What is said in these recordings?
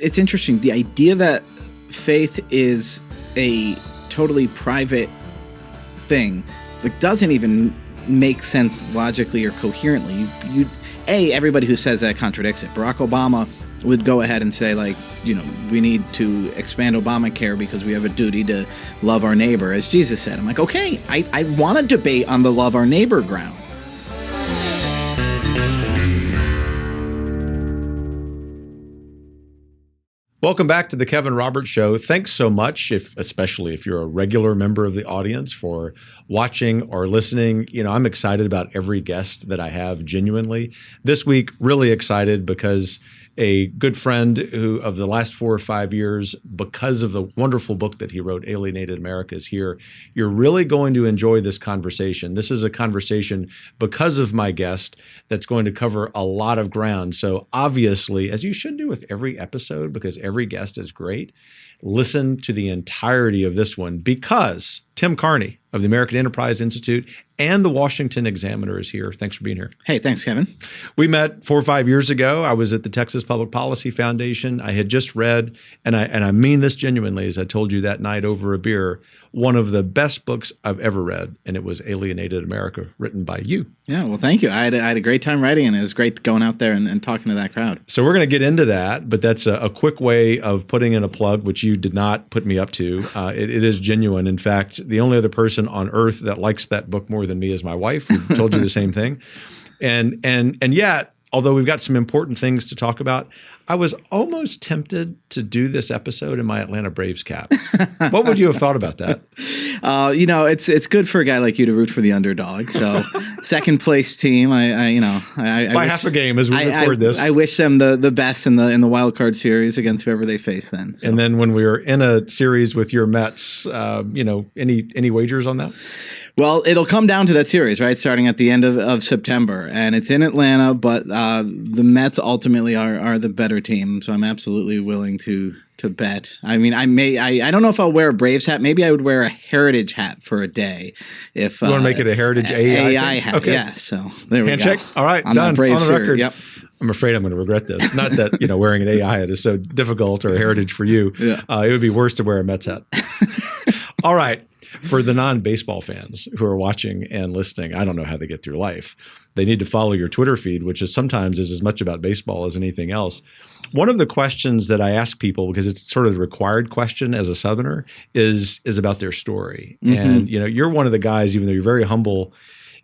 It's interesting. The idea that faith is a totally private thing, like, doesn't even make sense logically or coherently. Everybody who says that contradicts it. Barack Obama would go ahead and say, like, we need to expand Obamacare because we have a duty to love our neighbor, as Jesus said. I'm like, okay, I want to debate on the love our neighbor ground. Welcome back to the Kevin Roberts Show. Thanks so much, especially if you're a regular member of the audience, for watching or listening. I'm excited about every guest that I have, genuinely. This week, really excited because a good friend who of the last 4 or 5 years, because of the wonderful book that he wrote, Alienated America, is here. You're really going to enjoy this conversation. This is a conversation, because of my guest, that's going to cover a lot of ground. So obviously, as you should do with every episode, because every guest is great, listen to the entirety of this one, because Tim Carney of the American Enterprise Institute and the Washington Examiner is here. Thanks for being here. Hey, thanks, Kevin. We met 4 or 5 years ago. I was at the Texas Public Policy Foundation. I had just read, and I mean this genuinely, as I told you that night over a beer, one of the best books I've ever read, and it was Alienated America, written by you. Yeah, well, thank you. I had a great time writing, and it was great going out there and talking to that crowd. So we're going to get into that, but that's a quick way of putting in a plug, which you did not put me up to. It is genuine. In fact, the only other person on earth that likes that book more than me is my wife, who told you the same thing. And yet, although we've got some important things to talk about, I was almost tempted to do this episode in my Atlanta Braves cap. What would you have thought about that? It's good for a guy like you to root for the underdog. So second place team, I by half a game as we record this. I wish them the best in the wild card series against whoever they face then. So. And then when we were in a series with your Mets, any wagers on that? Well, it'll come down to that series, right? Starting at the end of September, and it's in Atlanta, but the Mets ultimately are the better team. So I'm absolutely willing to bet. I mean, I don't know if I'll wear a Braves hat. Maybe I would wear a Heritage hat for a day. If you want to make it a Heritage AI hat, okay. Yeah. So there we Handshake? go. All right, I'm done. Braves On the record. Yep. I'm afraid I'm going to regret this. Not that wearing an AI hat is so difficult or a Heritage for you. Yeah. It would be worse to wear a Mets hat. All right. For the non-baseball fans who are watching and listening, I don't know how they get through life. They need to follow your Twitter feed, which is sometimes as much about baseball as anything else. One of the questions that I ask people, because it's sort of the required question as a Southerner, is about their story. Mm-hmm. And you're one of the guys, even though you're very humble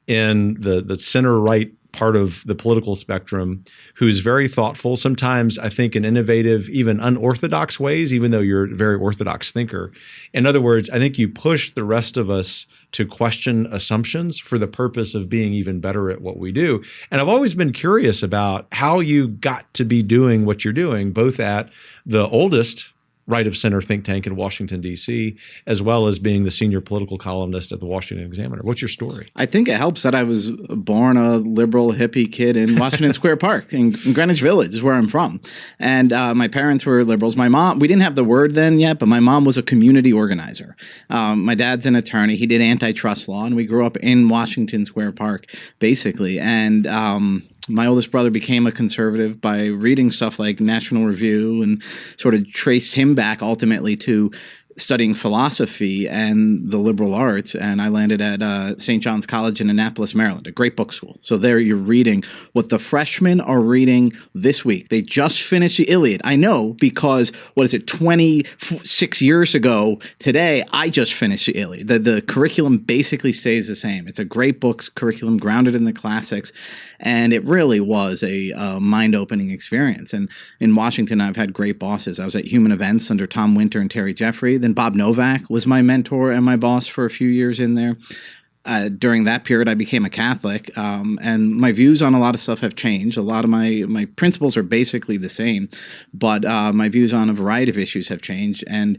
in the center-right part of the political spectrum, who's very thoughtful, sometimes I think in innovative, even unorthodox ways, even though you're a very orthodox thinker. In other words, I think you push the rest of us to question assumptions for the purpose of being even better at what we do. And I've always been curious about how you got to be doing what you're doing, both at the oldest right-of-center think tank in Washington, D.C., as well as being the senior political columnist at the Washington Examiner. What's your story? I think it helps that I was born a liberal hippie kid in Washington Square Park in Greenwich Village is where I'm from. And my parents were liberals. My mom, we didn't have the word then yet, but my mom was a community organizer. My dad's an attorney. He did antitrust law, and we grew up in Washington Square Park, basically. And my oldest brother became a conservative by reading stuff like National Review and sort of traced him back ultimately to studying philosophy and the liberal arts, and I landed at St. John's College in Annapolis, Maryland, a great book school. So there you're reading what the freshmen are reading this week. They just finished the Iliad. I know because, 26 years ago today, I just finished the Iliad. The curriculum basically stays the same. It's a great book curriculum grounded in the classics, and it really was a mind-opening experience. And in Washington, I've had great bosses. I was at Human Events under Tom Winter and Terry Jeffrey. Then Bob Novak was my mentor and my boss for a few years in there. During that period, I became a Catholic, and my views on a lot of stuff have changed. A lot of my principles are basically the same, but my views on a variety of issues have changed. And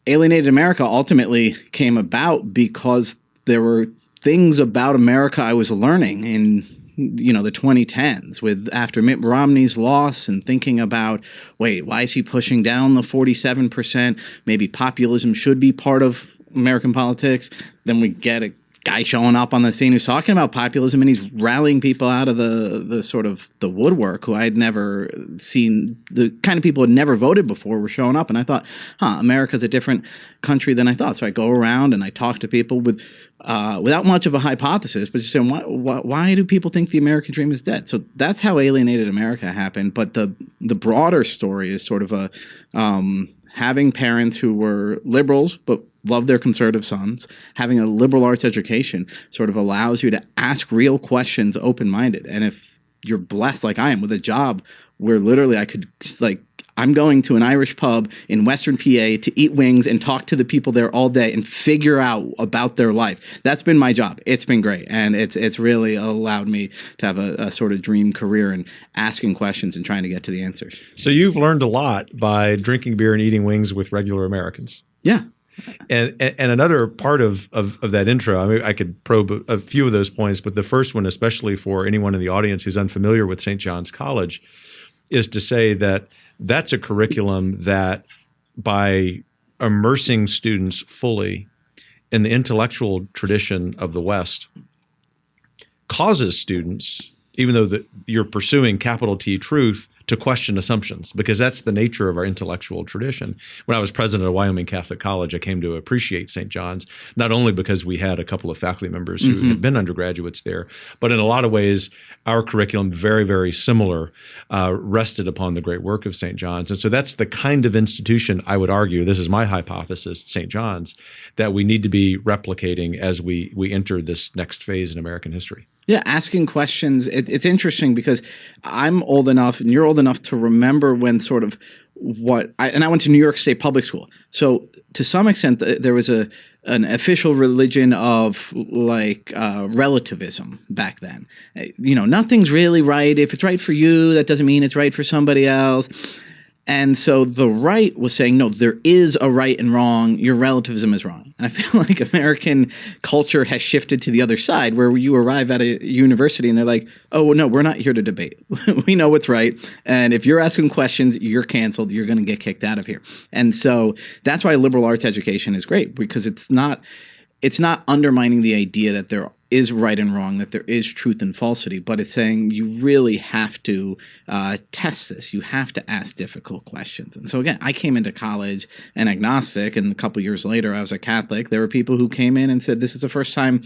Alienated America ultimately came about because there were things about America I was learning in the 2010s after Mitt Romney's loss and thinking about, why is he pushing down the 47%? Maybe populism should be part of American politics. Then we get a guy showing up on the scene who's talking about populism, and he's rallying people out of the sort of the woodwork who I had never seen. The kind of people who had never voted before were showing up, and I thought, America's a different country than I thought. So I go around and I talk to people without much of a hypothesis, but just saying, why do people think the American dream is dead? So that's how Alienated America happened. But the broader story is sort of having parents who were liberals but loved their conservative sons. Having a liberal arts education sort of allows you to ask real questions open-minded. And if you're blessed like I am with a job where literally I could, like, I'm going to an Irish pub in Western PA to eat wings and talk to the people there all day and figure out about their life. That's been my job. It's been great. And it's really allowed me to have a sort of dream career in asking questions and trying to get to the answers. So you've learned a lot by drinking beer and eating wings with regular Americans. Yeah. And another part of that intro, I mean, I could probe a few of those points, but the first one, especially for anyone in the audience who's unfamiliar with St. John's College, is to say that that's a curriculum that, by immersing students fully in the intellectual tradition of the West, causes students, even though you're pursuing capital T truth, to question assumptions, because that's the nature of our intellectual tradition. When I was president of Wyoming Catholic College, I came to appreciate St. John's, not only because we had a couple of faculty members who had been undergraduates there, but in a lot of ways, our curriculum, very, very similar, rested upon the great work of St. John's. And so that's the kind of institution, I would argue, this is my hypothesis, St. John's, that we need to be replicating as we enter this next phase in American history. Yeah, asking questions. It's interesting because I'm old enough and you're old enough to remember when sort of I went to New York State public school. So to some extent, there was an official religion of like relativism back then. Nothing's really right. If it's right for you, that doesn't mean it's right for somebody else. And so the right was saying, no, there is a right and wrong. Your relativism is wrong. And I feel like American culture has shifted to the other side, where you arrive at a university and they're like, oh, no, we're not here to debate. We know what's right. And if you're asking questions, you're canceled. You're going to get kicked out of here. And so that's why liberal arts education is great, because it's not undermining the idea that there is right and wrong, that there is truth and falsity, but it's saying you really have to test this. You have to ask difficult questions. And so again, I came into college an agnostic, and a couple years later I was a Catholic. There were people who came in and said, this is the first time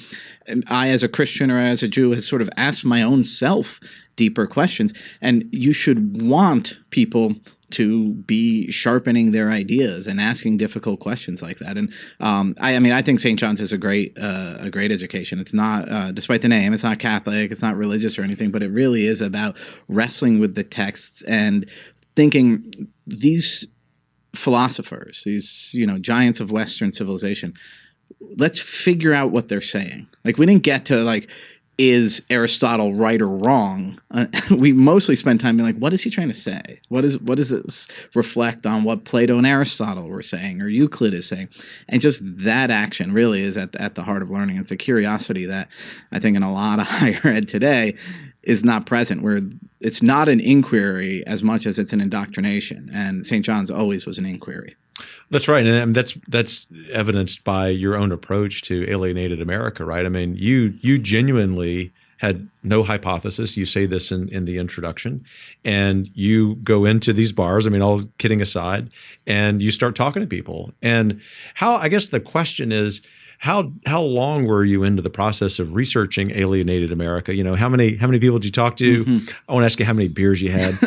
I, as a Christian or as a Jew, has sort of asked my own self deeper questions. And you should want people to be sharpening their ideas and asking difficult questions like that. And I think St. John's is a great education. It's not, despite the name, it's not Catholic, it's not religious or anything, but it really is about wrestling with the texts and thinking these philosophers, these giants of Western civilization, let's figure out what they're saying. Like, we didn't get to like, is Aristotle right or wrong? We mostly spend time being like, what is he trying to say? What does this reflect on what Plato and Aristotle were saying or Euclid is saying? And just that action really is at the heart of learning. It's a curiosity that I think in a lot of higher ed today is not present, where it's not an inquiry as much as it's an indoctrination. And St. John's always was an inquiry. That's right, and that's evidenced by your own approach to Alienated America, right? I mean, you genuinely had no hypothesis. You say this in the introduction, and you go into these bars, I mean, all kidding aside, and you start talking to people. And I guess the question is, how long were you into the process of researching Alienated America? How many people did you talk to? I want to ask you how many beers you had.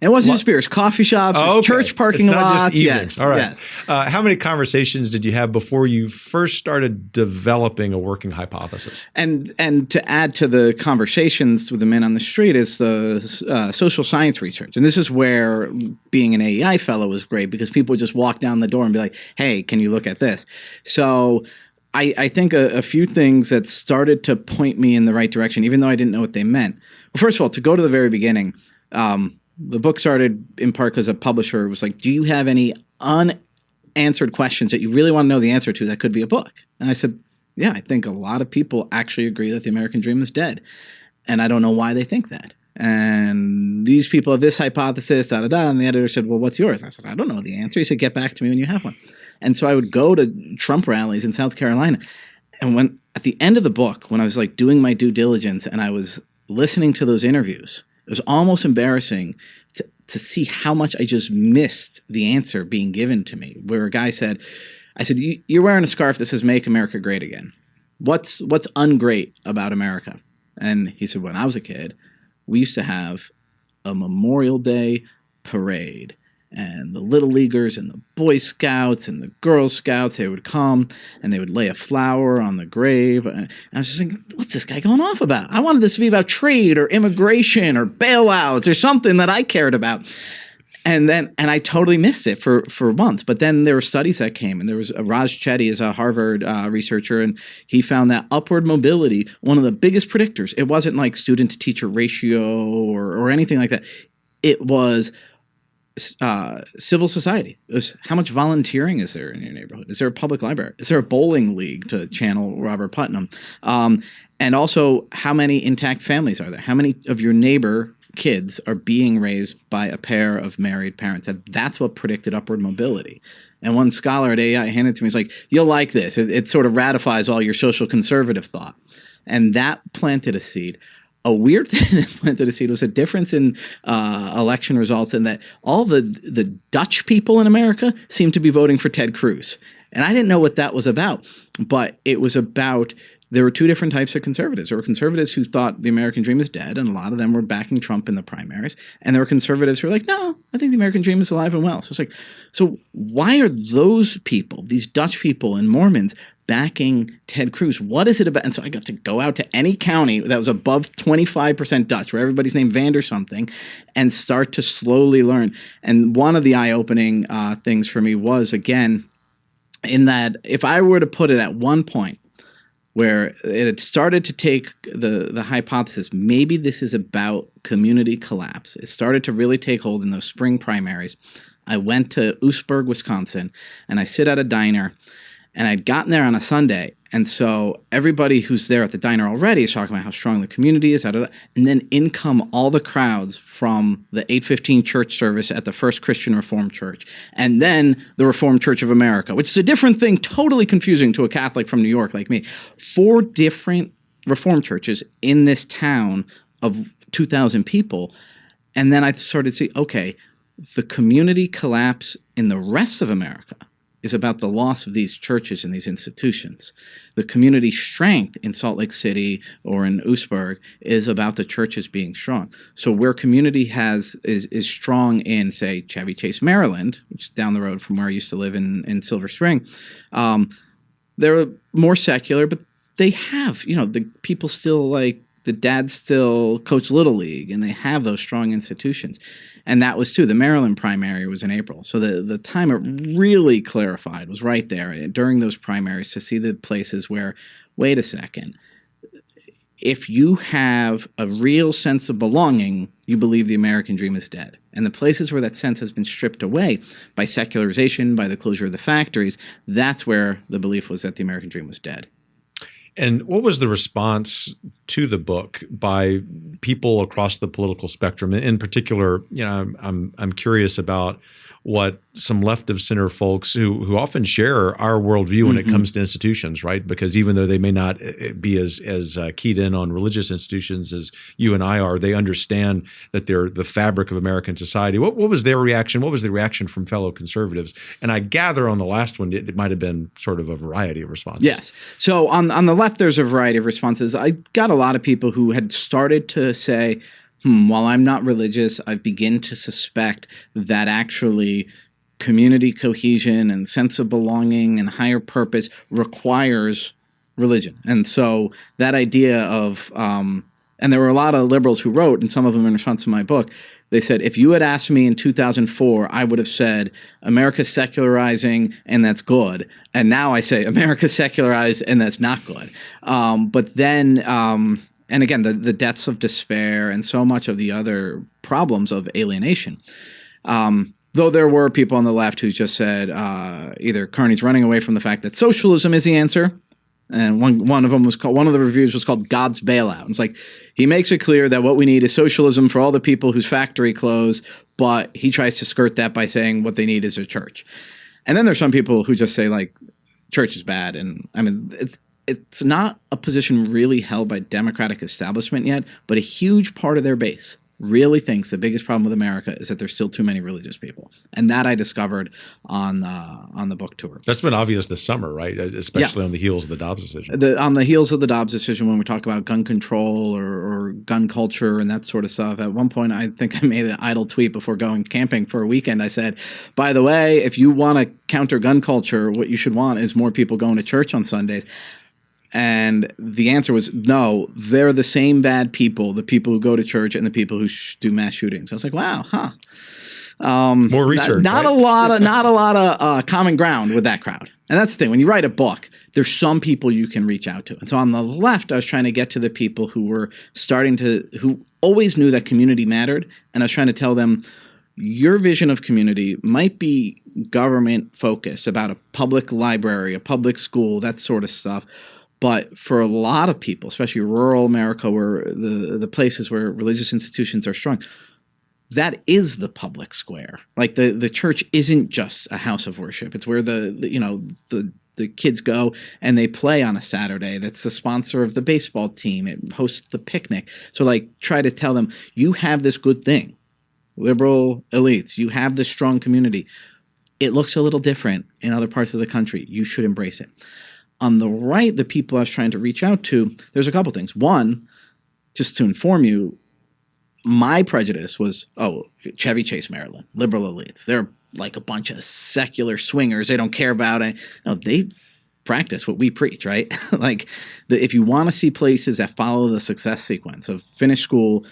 It wasn't just beers, coffee shops, church parking lots. Just evenings. Yes, all right. Yes. How many conversations did you have before you first started developing a working hypothesis? And to add to the conversations with the men on the street is the social science research. And this is where being an AEI fellow was great, because people would just walk down the door and be like, hey, can you look at this? So I think a few things that started to point me in the right direction, even though I didn't know what they meant. Well, first of all, to go to the very beginning, the book started in part because a publisher was like, do you have any unanswered questions that you really want to know the answer to that could be a book? And I said, yeah, I think a lot of people actually agree that the American dream is dead. And I don't know why they think that. And these people have this hypothesis, da-da-da. And the editor said, well, what's yours? I said, I don't know the answer. He said, get back to me when you have one. And so I would go to Trump rallies in South Carolina. And when at the end of the book, when I was like doing my due diligence and I was listening to those interviews, it was almost embarrassing to see how much I just missed the answer being given to me, where a guy said, I said, you're wearing a scarf that says "Make America Great Again." What's ungreat about America? And he said, when I was a kid, we used to have a Memorial Day parade, and the Little Leaguers and the Boy Scouts and the Girl Scouts, they would come and they would lay a flower on the grave. And I was just thinking, what's this guy going off about? I wanted this to be about trade or immigration or bailouts or something that I cared about. And I totally missed it for months. But then there were studies that came, and there was Raj Chetty is a Harvard researcher, and he found that upward mobility, one of the biggest predictors. It wasn't like student to teacher ratio or anything like that. It was civil society. It was how much volunteering is there in your neighborhood? Is there a public library? Is there a bowling league, to channel Robert Putnam? And also, how many intact families are there? How many of your neighbor kids are being raised by a pair of married parents? And that's what predicted upward mobility. And one scholar at AI handed it to me. He's like, you'll like this. It sort of ratifies all your social conservative thought. And that planted a seed. A weird thing that planted a seed was a difference in election results, in that all the Dutch people in America seemed to be voting for Ted Cruz. And I didn't know what that was about, but it was about, there were two different types of conservatives. There were conservatives who thought the American dream is dead, and a lot of them were backing Trump in the primaries. And there were conservatives who were like, no, I think the American dream is alive and well. So it's like, so why are those people, these Dutch people and Mormons, backing Ted Cruz? What is it about? And so I got to go out to any county that was above 25% Dutch, where everybody's named Vander something, and start to slowly learn. And one of the eye-opening things for me was, again, in that if I were to put it at one point where it had started to take the hypothesis, maybe this is about community collapse. It started to really take hold in those spring primaries. I went to Oostburg, Wisconsin, and I sit at a diner, and I'd gotten there on a Sunday. And so everybody who's there at the diner already is talking about how strong the community is. And then in come all the crowds from the 8:15 church service at the First Christian Reformed Church. And then the Reformed Church of America, which is a different thing, totally confusing to a Catholic from New York like me. 4 different Reformed churches in this town of 2,000 people. And then I started to see, okay, the community collapse in the rest of America is about the loss of these churches and these institutions. The community strength in Salt Lake City or in Oostburg is about the churches being strong. So where community is strong in, say, Chevy Chase, Maryland, which is down the road from where I used to live in Silver Spring, they're more secular, but they have, the people still, like, the dads still coach Little League, and they have those strong institutions. And that was too. The Maryland primary was in April. So the time it really clarified was right there during those primaries, to see the places where, wait a second, if you have a real sense of belonging, you believe the American dream is dead. And the places where that sense has been stripped away by secularization, by the closure of the factories, that's where the belief was that the American dream was dead. And what was the response to the book by people across the political spectrum? In particular, I'm curious about what some left of center folks who often share our worldview when it comes to institutions, right? Because even though they may not be as keyed in on religious institutions as you and I are, they understand that they're the fabric of American society. What was their reaction? What was the reaction from fellow conservatives? And I gather on the last one, it might have been sort of a variety of responses. Yes. So on the left, there's a variety of responses. I got a lot of people who had started to say, while I'm not religious, I begin to suspect that actually community cohesion and sense of belonging and higher purpose requires religion. And so that idea of, and there were a lot of liberals who wrote, and some of them in response to my book, they said, if you had asked me in 2004, I would have said, America's secularizing and that's good. And now I say, America's secularized and that's not good. But then... and again, the deaths of despair and so much of the other problems of alienation. Though there were people on the left who just said either Carney's running away from the fact that socialism is the answer, and one of the reviews was called God's Bailout. It's like, he makes it clear that what we need is socialism for all the people whose factory closed, but he tries to skirt that by saying what they need is a church. And then there's some people who just say, like, church is bad. And I mean, it's not a position really held by Democratic establishment yet, but a huge part of their base really thinks the biggest problem with America is that there's still too many religious people, and that I discovered on the book tour. That's been obvious this summer, right? Especially on the heels of the Dobbs decision. On the heels of the Dobbs decision, when we talk about gun control or gun culture and that sort of stuff, at one point I think I made an idle tweet before going camping for a weekend. I said, by the way, if you want to counter gun culture, what you should want is more people going to church on Sundays. And the answer was no, they're the same bad people, the people who go to church and the people who do mass shootings. I was like, wow, huh. More research. Not a lot of common ground with that crowd. And that's the thing. When you write a book, there's some people you can reach out to. And so on the left, I was trying to get to the people who were who always knew that community mattered. And I was trying to tell them, your vision of community might be government focused about a public library, a public school, that sort of stuff. But for a lot of people, especially rural America, where the places where religious institutions are strong, that is the public square. Like the church isn't just a house of worship. It's where the kids go and they play on a Saturday. That's the sponsor of the baseball team. It hosts the picnic. So like try to tell them, you have this good thing, liberal elites. You have this strong community. It looks a little different in other parts of the country. You should embrace it. On the right, the people I was trying to reach out to, there's a couple things. One, just to inform you, my prejudice was, Chevy Chase, Maryland, liberal elites. They're like a bunch of secular swingers. They don't care about it. No, they practice what we preach, right? Like, if you want to see places that follow the success sequence of finish school,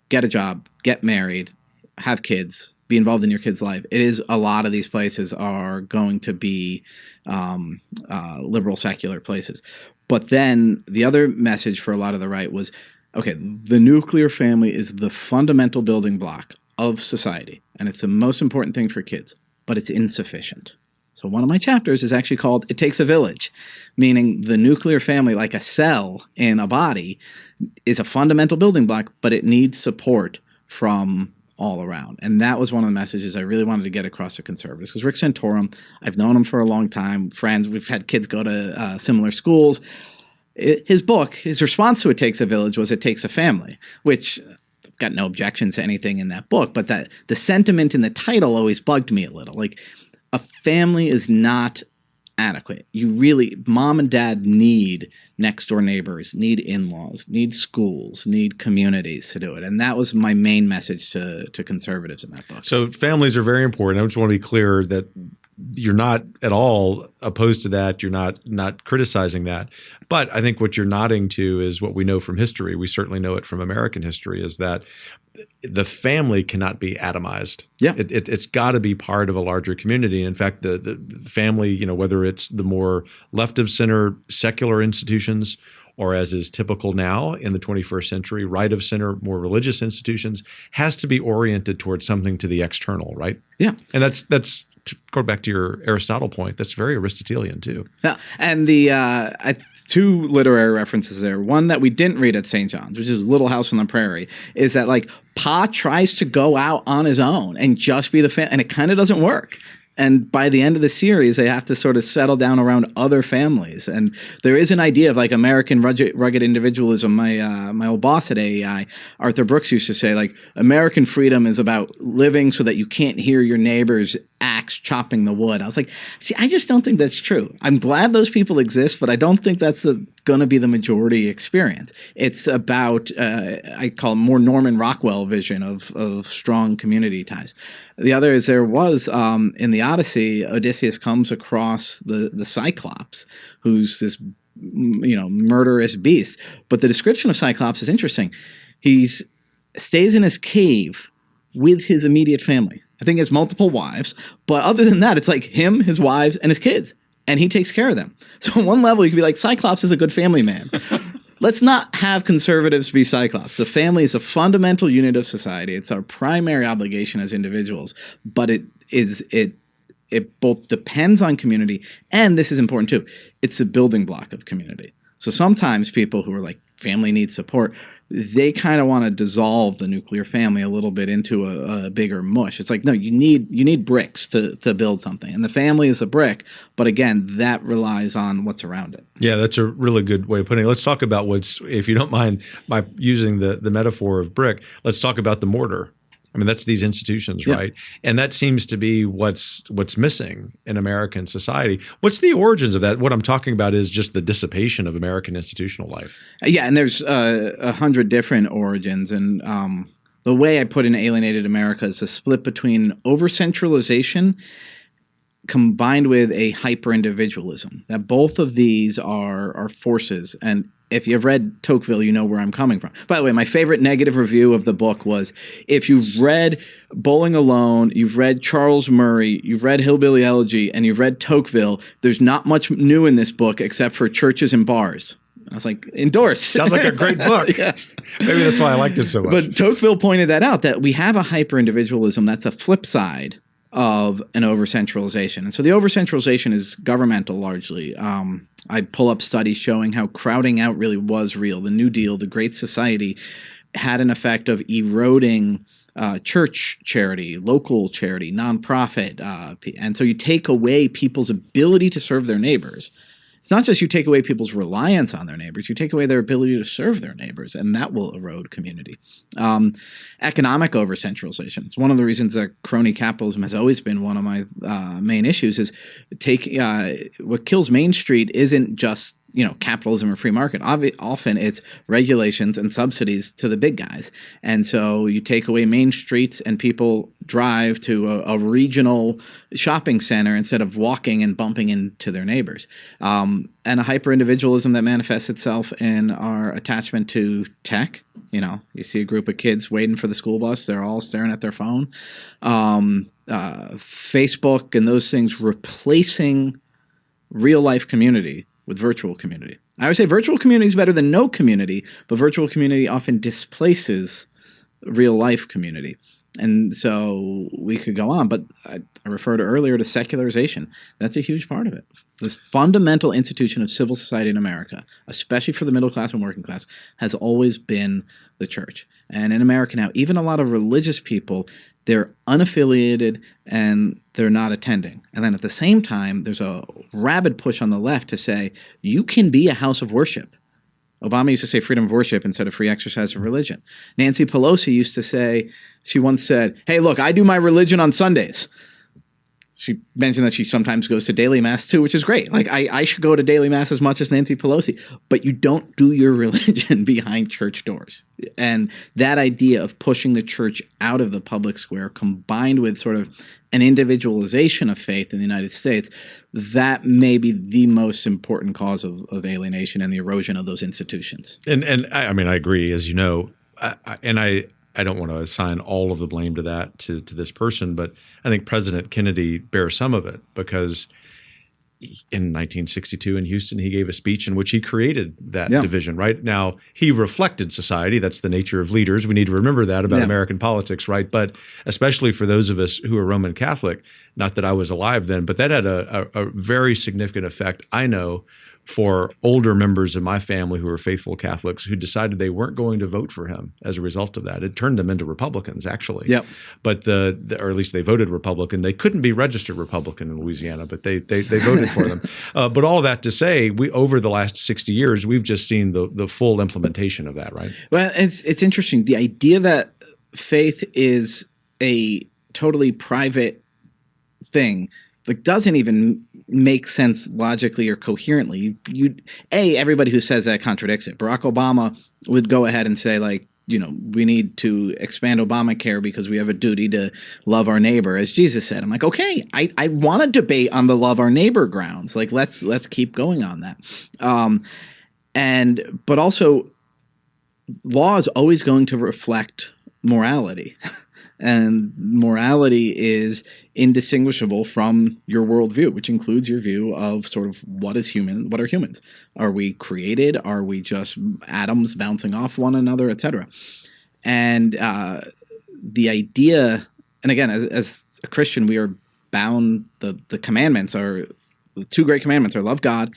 get a job, get married, have kids, be involved in your kid's life, it is a lot of these places are going to be liberal secular places. But then the other message for a lot of the right was, okay, the nuclear family is the fundamental building block of society, and it's the most important thing for kids, but it's insufficient. So one of my chapters is actually called It Takes a Village, meaning the nuclear family, like a cell in a body, is a fundamental building block, but it needs support from all around. And that was one of the messages I really wanted to get across to conservatives. Because Rick Santorum, I've known him for a long time, friends, we've had kids go to similar schools. His book, his response to It Takes a Village was It Takes a Family, which I've got no objection to anything in that book, but that the sentiment in the title always bugged me a little. Like, a family is not adequate. Mom and dad need next door neighbors, need in-laws, need schools, need communities to do it. And that was my main message to conservatives in that book. So families are very important. I just want to be clear that you're not at all opposed to that. You're not criticizing that. But I think what you're nodding to is what we know from history. We certainly know it from American history, is that the family cannot be atomized. Yeah. It's got to be part of a larger community. In fact, the family, whether it's the more left of center secular institutions, or as is typical now in the 21st century, right of center, more religious institutions, has to be oriented towards something to the external, right? Yeah. And that's to go back to your Aristotle point, that's very Aristotelian too. Yeah, and two literary references there. One that we didn't read at St. John's, which is Little House on the Prairie, is that like Pa tries to go out on his own and just be the fan, and it kind of doesn't work. And by the end of the series, they have to sort of settle down around other families. And there is an idea of like American rugged individualism. My old boss at AEI, Arthur Brooks, used to say, like, American freedom is about living so that you can't hear your neighbor's axe chopping the wood. I was like, see, I just don't think that's true. I'm glad those people exist, but I don't think that's going to be the majority experience. It's about, I call it more Norman Rockwell vision of strong community ties. The other is there was, in the Odyssey, Odysseus comes across the Cyclops, who's this, murderous beast. But the description of Cyclops is interesting. He stays in his cave with his immediate family. I think he has multiple wives, but other than that, it's like him, his wives, and his kids, and he takes care of them. So on one level, you could be like, Cyclops is a good family man. Let's not have conservatives be Cyclops. The family is a fundamental unit of society. It's our primary obligation as individuals, but it both depends on community, and this is important too, it's a building block of community. So sometimes people who are like, family needs support, they kind of want to dissolve the nuclear family a little bit into a bigger mush. It's like, no, you need bricks to build something, and the family is a brick. But again, that relies on what's around it. Yeah, that's a really good way of putting it. Let's talk about if you don't mind, by using the metaphor of brick, let's talk about the mortar. I mean, that's these institutions, right? And that seems to be what's missing in American society. What's the origins of that? What I'm talking about is just the dissipation of American institutional life. Yeah, and there's 100 different origins. And the way I put in Alienated America is a split between over-centralization combined with a hyper-individualism. That both of these are forces. And if you've read Tocqueville, you know where I'm coming from. By the way, my favorite negative review of the book was, if you've read Bowling Alone, you've read Charles Murray, you've read Hillbilly Elegy, and you've read Tocqueville, there's not much new in this book except for churches and bars. I was like, endorse. Sounds like a great book. Yeah. Maybe that's why I liked it so much. But Tocqueville pointed that out, that we have a hyper-individualism that's a flip side of an over-centralization. And so the over-centralization is governmental largely. I pull up studies showing how crowding out really was real. The New Deal, the Great Society, had an effect of eroding church charity, local charity, nonprofit. And so you take away people's ability to serve their neighbors. It's not just you take away people's reliance on their neighbors, you take away their ability to serve their neighbors, and that will erode community. Economic over-centralization. It's one of the reasons that crony capitalism has always been one of my main issues, is what kills Main Street isn't just capitalism or free market. Often it's regulations and subsidies to the big guys. And so you take away main streets and people drive to a regional shopping center instead of walking and bumping into their neighbors. And a hyper-individualism that manifests itself in our attachment to tech. You see a group of kids waiting for the school bus. They're all staring at their phone. Facebook and those things replacing real-life community with virtual community. I would say virtual community is better than no community, but virtual community often displaces real life community. And so we could go on, but I referred earlier to secularization. That's a huge part of it. This fundamental institution of civil society in America, especially for the middle class and working class, has always been the church. And in America now, even a lot of religious people, they're unaffiliated and they're not attending. And then at the same time, there's a rabid push on the left to say, you can be a house of worship. Obama used to say freedom of worship instead of free exercise of religion. Nancy Pelosi used to say, she once said, hey, look, I do my religion on Sundays. She mentioned that she sometimes goes to daily mass too, which is great. Like I should go to daily mass as much as Nancy Pelosi, but you don't do your religion behind church doors. And that idea of pushing the church out of the public square, combined with sort of an individualization of faith in the United States, that may be the most important cause of alienation and the erosion of those institutions. And I mean, I agree, as you know, I don't want to assign all of the blame to that to this person, but I think President Kennedy bears some of it, because in 1962 in Houston, he gave a speech in which he created that division, right? Now, he reflected society. That's the nature of leaders. We need to remember that about American politics, right? But especially for those of us who are Roman Catholic, not that I was alive then, but that had a very significant effect, I know, for older members of my family who were faithful Catholics who decided they weren't going to vote for him as a result of that. It turned them into Republicans, actually. Yep. But or at least they voted Republican. They couldn't be registered Republican in Louisiana, but they voted for them. But all of that to say, over the last 60 years, we've just seen the full implementation of that, right? Well, it's interesting. The idea that faith is a totally private thing doesn't even make sense logically or coherently. Everybody who says that contradicts it. Barack Obama would go ahead and say, we need to expand Obamacare because we have a duty to love our neighbor, as Jesus said. I'm like, okay, I want to debate on the love our neighbor grounds. Let's keep going on that. But also, law is always going to reflect morality. And morality is indistinguishable from your worldview, which includes your view of sort of what are humans? Are we created? Are we just atoms bouncing off one another, et cetera? And the idea, and again, as a Christian, we are bound, the commandments are, the two great commandments are love God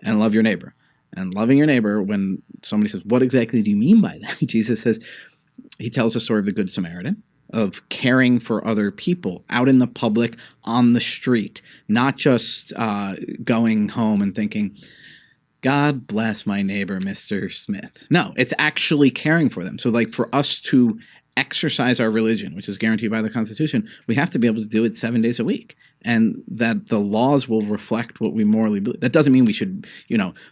and love your neighbor. And loving your neighbor, when somebody says, what exactly do you mean by that? Jesus says, he tells the story of the Good Samaritan, of caring for other people out in the public, on the street, not just going home and thinking, God bless my neighbor, Mr. Smith. No, it's actually caring for them. So like for us to exercise our religion, which is guaranteed by the Constitution, we have to be able to do it 7 days a week. And that the laws will reflect what we morally believe. That doesn't mean we should,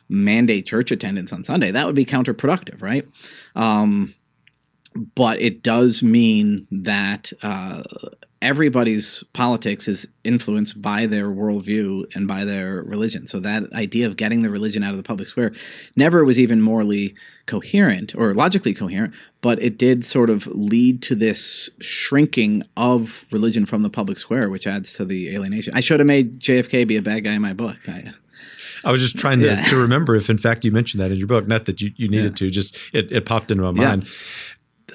mandate church attendance on Sunday. That would be counterproductive, right? But it does mean that everybody's politics is influenced by their worldview and by their religion. So that idea of getting the religion out of the public square never was even morally coherent or logically coherent, but it did sort of lead to this shrinking of religion from the public square, which adds to the alienation. I should have made JFK be a bad guy in my book. I was just trying to remember if, in fact, you mentioned that in your book. Not that you needed to, just it popped into my mind.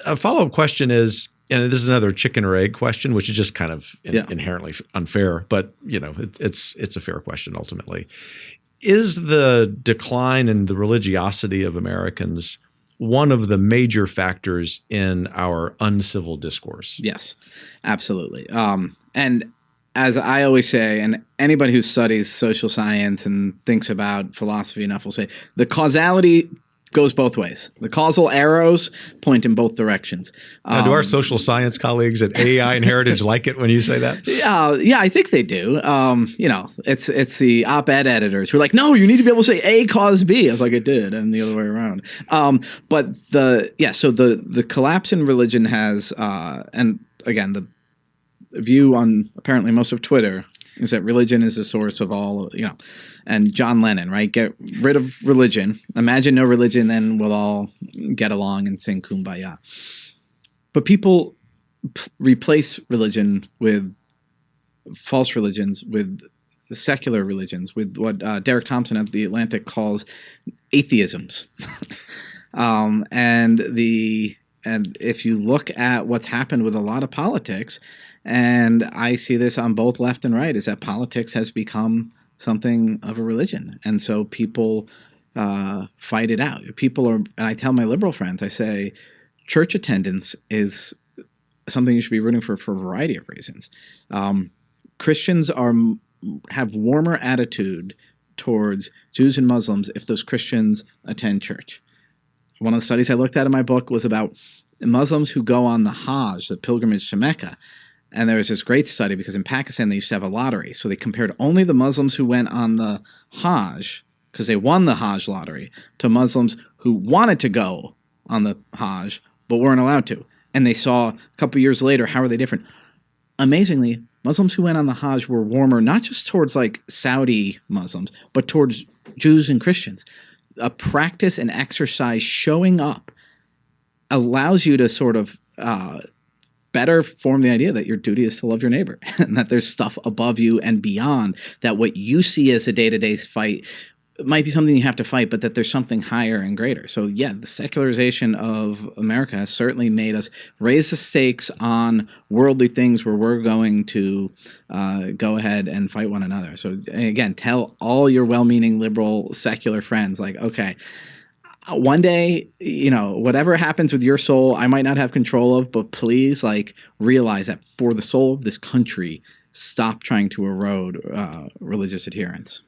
A follow-up question is, and this is another chicken or egg question, which is just kind of inherently unfair, but it's a fair question ultimately. Is the decline in the religiosity of Americans one of the major factors in our uncivil discourse? Yes, absolutely. And as I always say, and anybody who studies social science and thinks about philosophy enough will say, the causality goes both ways. The causal arrows point in both directions. Now, do our social science colleagues at AEI and Heritage like it when you say that? Yeah, I think they do. It's the op-ed editors who are like, no, you need to be able to say A cause B. I was like, it did, and the other way around. So the collapse in religion has, and again, the view on apparently most of Twitter is that religion is the source of all, and John Lennon, right? Get rid of religion. Imagine no religion, then we'll all get along and sing Kumbaya. But people replace religion with false religions, with secular religions, with what Derek Thompson at The Atlantic calls atheisms. And if you look at what's happened with a lot of politics, and I see this on both left and right, is that politics has become something of a religion. And so people fight it out. And I tell my liberal friends, I say, church attendance is something you should be rooting for a variety of reasons. Christians have warmer attitude towards Jews and Muslims if those Christians attend church. One of the studies I looked at in my book was about Muslims who go on the Hajj, the pilgrimage to Mecca. And there was this great study because in Pakistan they used to have a lottery. So they compared only the Muslims who went on the Hajj, because they won the Hajj lottery, to Muslims who wanted to go on the Hajj but weren't allowed to. And they saw a couple years later, how are they different? Amazingly, Muslims who went on the Hajj were warmer, not just towards like Saudi Muslims, but towards Jews and Christians. A practice and exercise showing up allows you to sort of better form the idea that your duty is to love your neighbor and that there's stuff above you and beyond, that what you see as a day-to-day fight might be something you have to fight, but that there's something higher and greater. So yeah, the secularization of America has certainly made us raise the stakes on worldly things where we're going to go ahead and fight one another. So again, tell all your well-meaning liberal secular friends, like, okay, one day, whatever happens with your soul, I might not have control of, but please, realize that for the soul of this country, stop trying to erode religious adherence.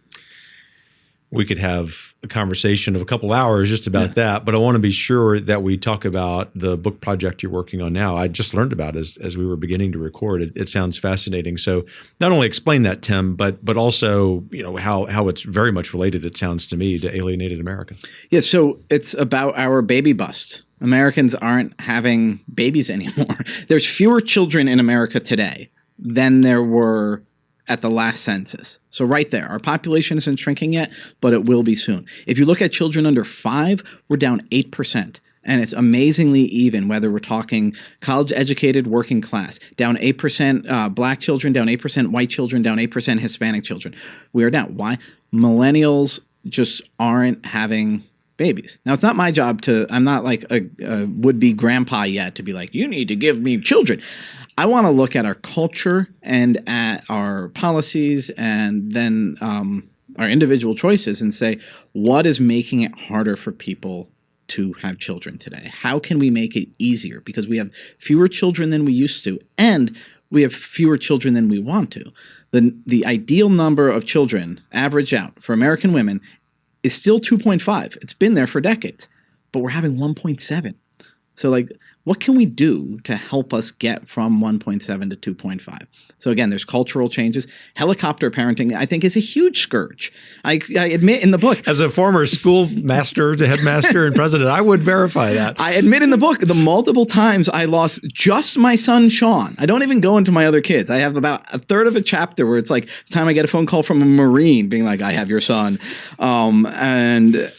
We could have a conversation of a couple hours just about that, but I want to be sure that we talk about the book project you're working on now. I just learned about it as we were beginning to record. It sounds fascinating. So not only explain that, Tim, but also how it's very much related, it sounds to me, to Alienated America. Yeah, so it's about our baby bust. Americans aren't having babies anymore. There's fewer children in America today than there were at the last census. So right there, our population isn't shrinking yet, but it will be soon. If you look at children under 5, we're down 8%. And it's amazingly even, whether we're talking college-educated, working class, down 8%, black children, down 8%, white children, down 8%, Hispanic children. We are down. Why? Millennials just aren't having babies. Now, it's not my job I'm not like a would-be grandpa yet to be like, you need to give me children. I want to look at our culture and at our policies and then our individual choices and say, what is making it harder for people to have children today? How can we make it easier? Because we have fewer children than we used to, and we have fewer children than we want to. The ideal number of children, average out for American women, is still 2.5. It's been there for decades, but we're having 1.7. So like, what can we do to help us get from 1.7 to 2.5? So again, there's cultural changes. Helicopter parenting, I think, is a huge scourge. I admit in the book. As a former schoolmaster, headmaster, and president, I would verify that. I admit in the book the multiple times I lost just my son, Sean. I don't even go into my other kids. I have about a third of a chapter where it's like the time I get a phone call from a Marine being like, I have your son. And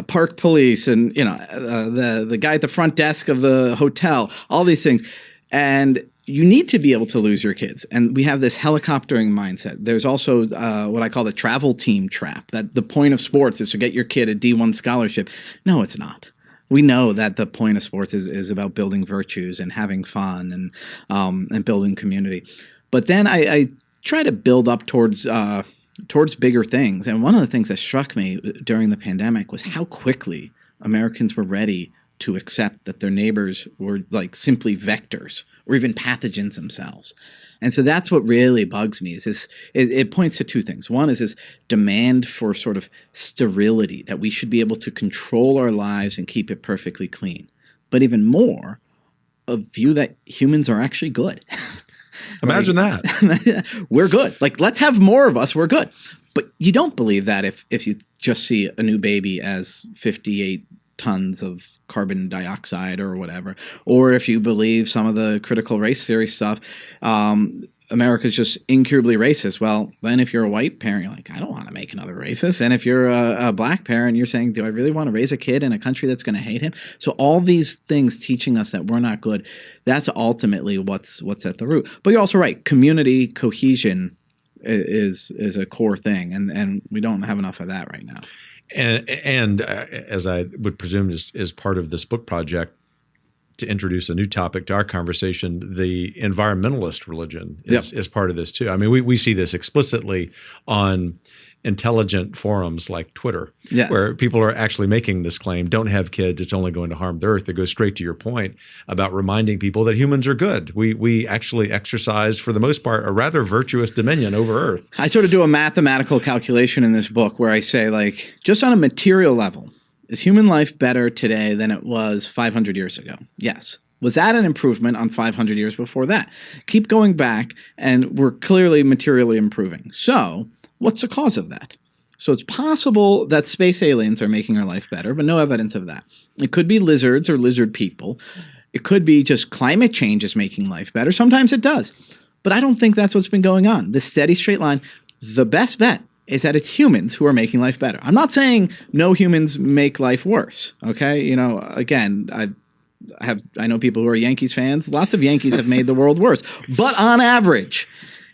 park police and, the guy at the front desk of the hotel, all these things. And you need to be able to lose your kids. And we have this helicoptering mindset. There's also what I call the travel team trap, that the point of sports is to get your kid a D1 scholarship. No, it's not. We know that the point of sports is about building virtues and having fun and building community. But then I try to build up towards bigger things. And one of the things that struck me during the pandemic was how quickly Americans were ready to accept that their neighbors were like simply vectors or even pathogens themselves. And so that's what really bugs me is this, it points to two things. One is this demand for sort of sterility, that we should be able to control our lives and keep it perfectly clean. But even more, a view that humans are actually good. Imagine that. We're good. Like, let's have more of us. We're good. But you don't believe that if you just see a new baby as 58 tons of carbon dioxide or whatever, or if you believe some of the critical race theory stuff, America's just incurably racist. Well, then if you're a white parent, you're like, I don't want to make another racist. And if you're a black parent, you're saying, do I really want to raise a kid in a country that's going to hate him? So all these things teaching us that we're not good, that's ultimately what's at the root. But you're also right. Community cohesion is a core thing. And we don't have enough of that right now. And as I would presume is part of this book project, to introduce a new topic to our conversation, the environmentalist religion is part of this too. I mean, we see this explicitly on intelligent forums like Twitter, where people are actually making this claim, don't have kids, it's only going to harm the earth. It goes straight to your point about reminding people that humans are good. We actually exercise, for the most part, a rather virtuous dominion over earth. I sort of do a mathematical calculation in this book where I say, like, just on a material level, is human life better today than it was 500 years ago? Yes. Was that an improvement on 500 years before that? Keep going back, and we're clearly materially improving. So what's the cause of that? So it's possible that space aliens are making our life better, but no evidence of that. It could be lizards or lizard people. It could be just climate change is making life better. Sometimes it does. But I don't think that's what's been going on. The steady straight line, the best bet is that it's humans who are making life better. I'm not saying no humans make life worse, okay? Again, I know people who are Yankees fans. Lots of Yankees have made the world worse. But on average,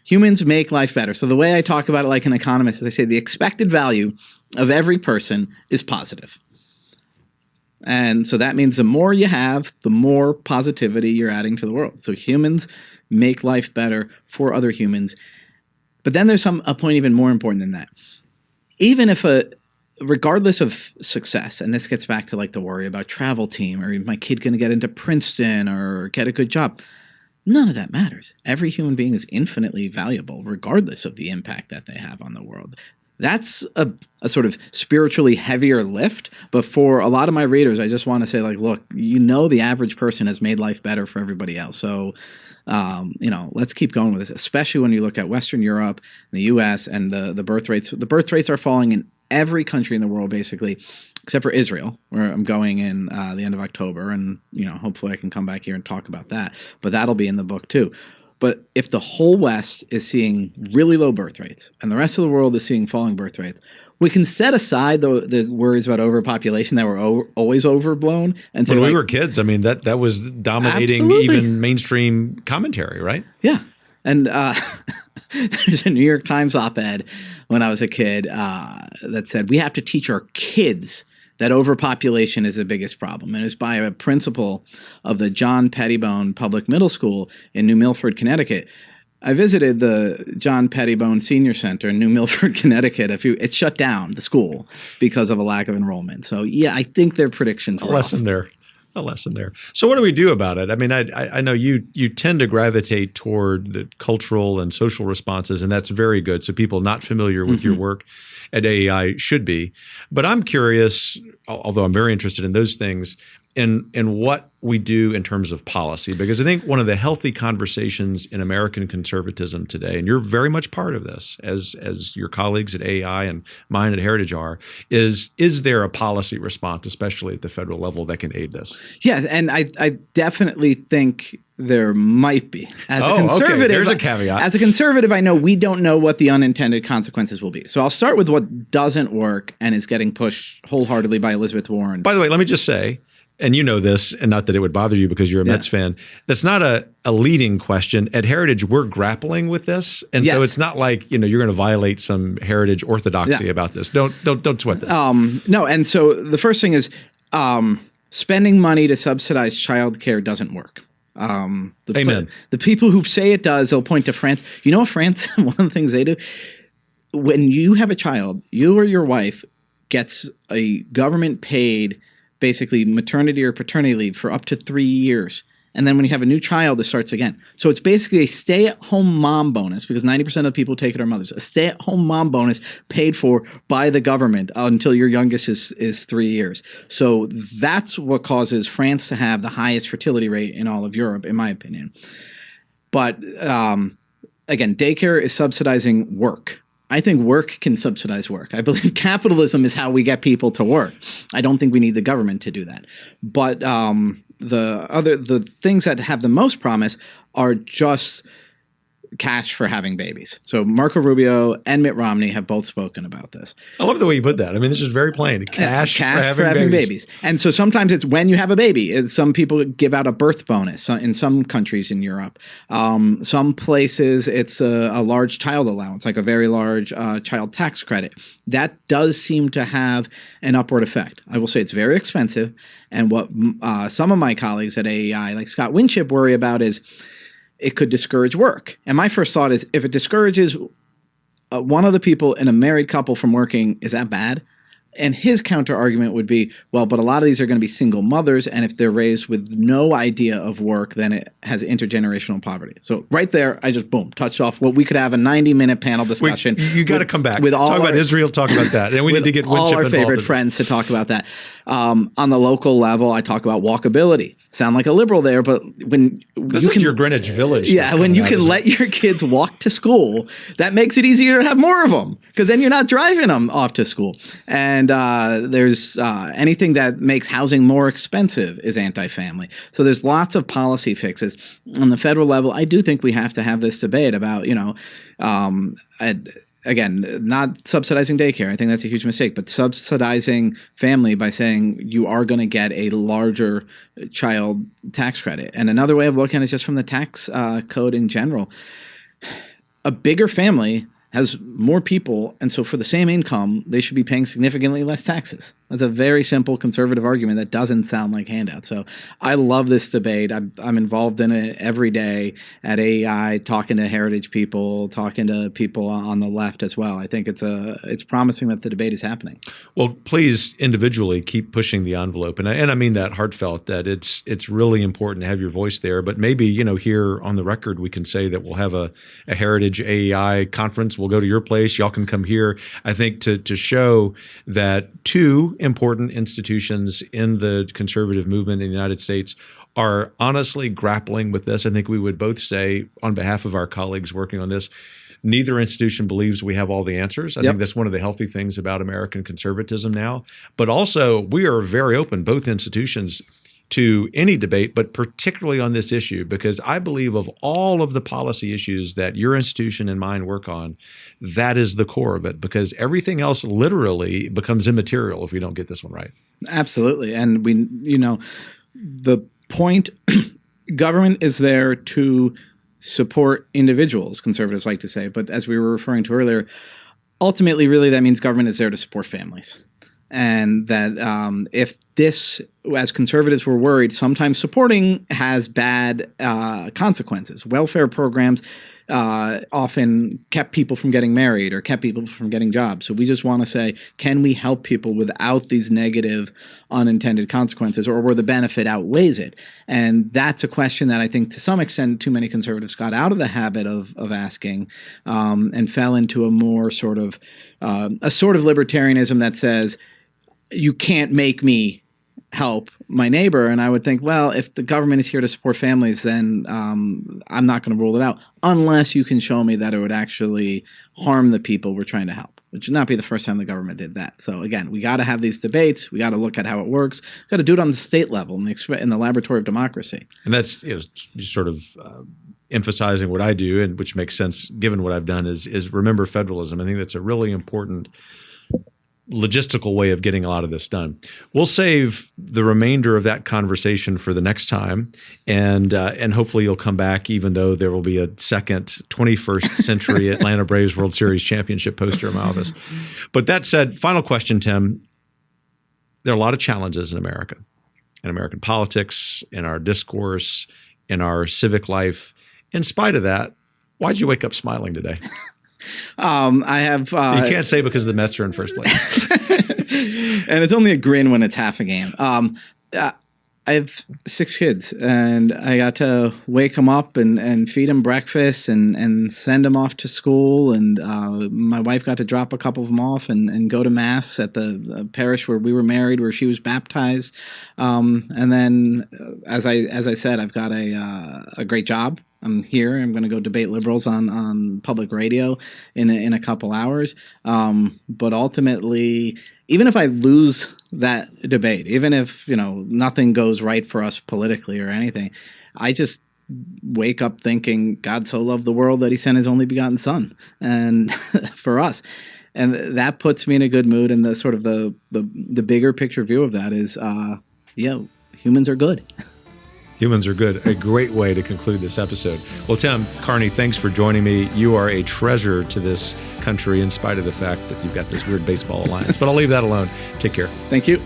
humans make life better. So the way I talk about it like an economist is I say the expected value of every person is positive. And so that means the more you have, the more positivity you're adding to the world. So humans make life better for other humans. But then there's a point even more important than that. Even if regardless of success, and this gets back to like the worry about travel team, or my kid going to get into Princeton or get a good job, none of that matters. Every human being is infinitely valuable, regardless of the impact that they have on the world. That's a sort of spiritually heavier lift. But for a lot of my readers, I just want to say, like, look, the average person has made life better for everybody else. So, let's keep going with this, especially when you look at Western Europe, the U.S., and the birth rates. The birth rates are falling in every country in the world, basically, except for Israel, where I'm going in the end of October. And, hopefully I can come back here and talk about that. But that'll be in the book, too. But if the whole West is seeing really low birth rates and the rest of the world is seeing falling birth rates, we can set aside the worries about overpopulation that were always overblown. And say, when we were kids, I mean, that was dominating even mainstream commentary, right? Yeah. And there's a New York Times op-ed when I was a kid that said, we have to teach our kids that overpopulation is the biggest problem. And it's by a principal of the John Pettibone Public Middle School in New Milford, Connecticut. I visited the John Pettibone Senior Center in New Milford, Connecticut. It shut down, the school, because of a lack of enrollment. So yeah, I think their predictions were a lesson there. So what do we do about it? I mean, I know you tend to gravitate toward the cultural and social responses, and that's very good. So people not familiar with your work at AEI should be. But I'm curious, although I'm very interested in those things, in what we do in terms of policy, because I think one of the healthy conversations in American conservatism today, and you're very much part of this, as your colleagues at AEI and mine at Heritage are, is there a policy response, especially at the federal level, that can aid this? Yes, and I definitely think there might be. As a conservative, okay. There's a caveat. As a conservative, I know we don't know what the unintended consequences will be. So I'll start with what doesn't work and is getting pushed wholeheartedly by Elizabeth Warren. By the way, let me just say, and you know this, and not that it would bother you because you're a Mets fan, that's not a leading question. At Heritage, we're grappling with this. And so it's not like, you're going to violate some Heritage orthodoxy about this. Don't sweat this. No, and so the first thing is spending money to subsidize childcare doesn't work. Amen. The people who say it does, they'll point to France. You know what France, one of the things they do? When you have a child, you or your wife gets a government paid basically maternity or paternity leave for up to 3 years. And then when you have a new child, it starts again. So it's basically a stay-at-home mom bonus, because 90% of the people who take it are mothers. A stay-at-home mom bonus paid for by the government until your youngest is 3 years. So that's what causes France to have the highest fertility rate in all of Europe, in my opinion. But again, daycare is subsidizing work. I think work can subsidize work. I believe capitalism is how we get people to work. I don't think we need the government to do that. But the things that have the most promise are just cash for having babies. So Marco Rubio and Mitt Romney have both spoken about this. I love the way you put that. I mean, this is very plain. Cash for having babies. And so sometimes it's when you have a baby. Some people give out a birth bonus in some countries in Europe. Some places it's a large child allowance, like a very large child tax credit. That does seem to have an upward effect. I will say it's very expensive. And what some of my colleagues at AEI, like Scott Winship, worry about is it could discourage work. And my first thought is, if it discourages one of the people in a married couple from working, is that bad? And his counter argument would be, well, but a lot of these are going to be single mothers, and if they're raised with no idea of work, then it has intergenerational poverty. So right there, I just, touched off what we could have a 90-minute panel discussion. You got to come back. Talk about Israel, talk about that. And we need to get all our favorite friends to talk about that. On the local level, I talk about walkability. Sound like a liberal there, but when this is your Greenwich Village. Yeah, when you can let your kids walk to school, that makes it easier to have more of them, because then you're not driving them off to school. And there's anything that makes housing more expensive is anti-family. So there's lots of policy fixes. On the federal level, I do think we have to have this debate about, again, not subsidizing daycare. I think that's a huge mistake, but subsidizing family by saying you are going to get a larger child tax credit. And another way of looking at it is just from the tax code in general. A bigger family has more people, and so for the same income, they should be paying significantly less taxes. That's a very simple conservative argument that doesn't sound like handouts. So I love this debate. I'm involved in it every day at AEI, talking to heritage people, talking to people on the left as well. I think it's promising that the debate is happening. Well, please individually keep pushing the envelope, and I mean that heartfelt. That it's really important to have your voice there. But maybe here on the record we can say that we'll have a heritage AEI conference. We'll go to your place. Y'all can come here. I think to show that two important institutions in the conservative movement in the United States are honestly grappling with this. I think we would both say, on behalf of our colleagues working on this, neither institution believes we have all the answers. I think that's one of the healthy things about American conservatism now. But also, we are very open, both institutions, to any debate, but particularly on this issue, because I believe of all of the policy issues that your institution and mine work on, that is the core of it, because everything else literally becomes immaterial if we don't get this one right. Absolutely. And the point, government is there to support individuals, conservatives like to say, but as we were referring to earlier, ultimately, really, that means government is there to support families. And that if this, as conservatives were worried, sometimes supporting has bad consequences. Welfare programs often kept people from getting married or kept people from getting jobs. So we just want to say, can we help people without these negative unintended consequences, or where the benefit outweighs it? And that's a question that I think to some extent too many conservatives got out of the habit of asking, and fell into a more sort of libertarianism that says, you can't make me help my neighbor. And I would think, well, if the government is here to support families, then I'm not going to rule it out unless you can show me that it would actually harm the people we're trying to help, which would not be the first time the government did that. So again, we got to have these debates. We got to look at how it works. We got to do it on the state level in the laboratory of democracy. And that's sort of emphasizing what I do, and which makes sense given what I've done, is remember federalism. I think that's a really important logistical way of getting a lot of this done. We'll save the remainder of that conversation for the next time, and hopefully you'll come back, even though there will be a second 21st century Atlanta Braves World Series championship poster in my office. But that said, final question, Tim. There are a lot of challenges in America, in American politics, in our discourse, in our civic life. In spite of that, why'd you wake up smiling today? I have. You can't say because the Mets are in first place. And it's only a grin when it's half a game. I have 6 kids, and I got to wake them up and feed them breakfast and send them off to school. And my wife got to drop a couple of them off and go to mass at the parish where we were married, where she was baptized. And then, as I said, I've got a great job. I'm here. I'm going to go debate liberals on public radio in a couple hours. But ultimately, even if I lose that debate, even if nothing goes right for us politically or anything, I just wake up thinking God so loved the world that He sent His only begotten Son, and for us, and that puts me in a good mood. And the sort of the bigger picture view of that is, humans are good. Humans are good. A great way to conclude this episode. Well, Tim, Carney, thanks for joining me. You are a treasure to this country in spite of the fact that you've got this weird baseball alliance. But I'll leave that alone. Take care. Thank you.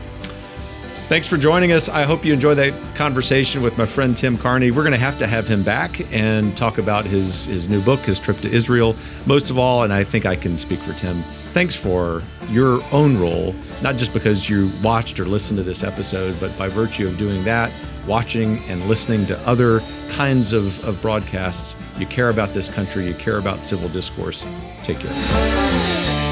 Thanks for joining us. I hope you enjoyed that conversation with my friend Tim Carney. We're going to have him back and talk about his new book, his trip to Israel. Most of all, and I think I can speak for Tim, thanks for your own role, not just because you watched or listened to this episode, but by virtue of doing that, watching and listening to other kinds of broadcasts. You care about this country. You care about civil discourse. Take care.